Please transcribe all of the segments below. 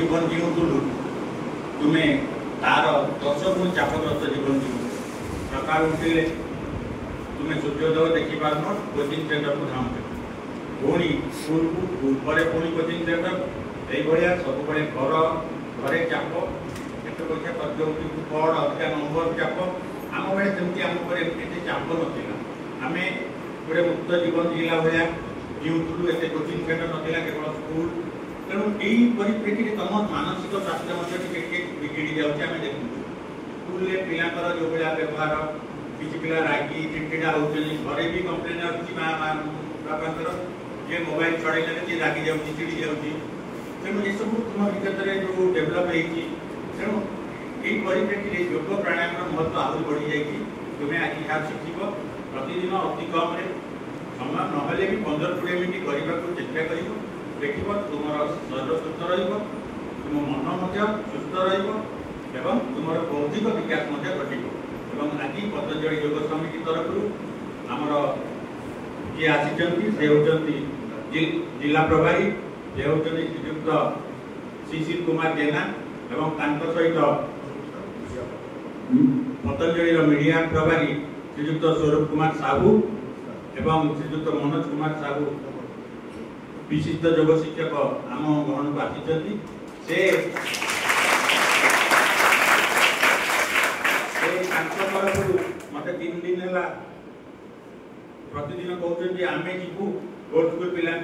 जीवन जीवुलु तुम्हें तार 10 गुण चापग्रस्त जीवन जीव सकाल उठिले तुम्हें सूर्योदय देखी पारन कोचिंग सेंटर को धाम पुणी स्कूल को पुणी कोचिंग सेंटर ये सब घर घरे चाप केते पैसा खर्च होती पढ़ अधिका नंबर चाप आम बेले सेमती आम चाप नाला आम गोटे मुक्त जीवन जीला भाया जीवुलु एत कोचिंग सेंटर नाला केवल स्कूल तेणु यही परिप्रेक्षी तुम मानसिक स्वास्थ्य बिगड़ी जाऊँगी आम देखु स्कूल पिलांर जो भाया व्यवहार किसी पिला रागी चिड़चिड़ा होती घरे भी कम्प्लेन आती माँ बापांर जे मोबाइल छड़े किए रागी जाऊँगी चिड़ी जाऊँगी तेणु ये सब तुम विगत जो डेभलप होती तेणु यही परिप्रेक्षी योग प्राणायाम महत्व आहरी बढ़ी जाए तुम्हें आज यहाँ शिख प्रतिदिन अति कम समय ना भी 15-20 मिनट करने को चेष्टा कर देख तुम शरीर सुस्थ रुम मन सुस्थ रुम तुम बौद्धिक विकास घटो आज पतंजलि योग समिति तरफ आमर जी आसी से होती जिला प्रभारी जे होती श्रीयुक्त शिशिर कुमार जेना एवं सहित पतंजलि मीडिया प्रभारी श्रीयुक्त स्वरूप कुमार साहू एवं श्रीयुक्त मनोज कुमार साहू विशिष्ट योग शिक्षक आम गहन को आसी से तरफ मत 3 दिन है प्रतिदिन कहते आम जीवु बोर्ड स्कूल पिला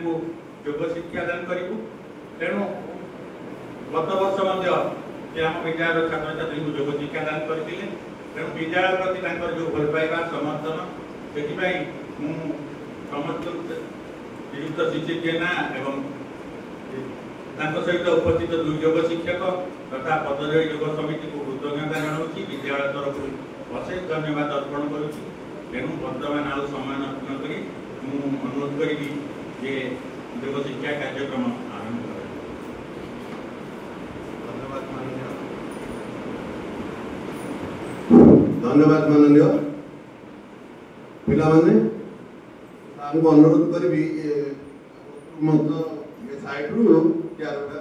योग शिक्षा दान करूँ तेणु गत वर्ष आम विद्यालय छात्र छात्री को योग शिक्षा दान करते तेणु विद्यालय प्रति जो भल पाइबा समर्थन से समस्त श्रीयुक्त शिशिर जेना एवं सहित उपस्थित 2 योग शिक्षक तथा पतंजलि योग समिति को कृतज्ञता जनाऊँगी विद्यालय तरफ अशेष धन्यवाद अर्पण करुँच तेणु बर्तमान आउ समय नष्ट नक अनुरोध करी जे योग शिक्षा कार्यक्रम आरंभ कर। धन्यवाद माननीय पिला माने हमको अनुरोध करी साइड रू कार्यक्रम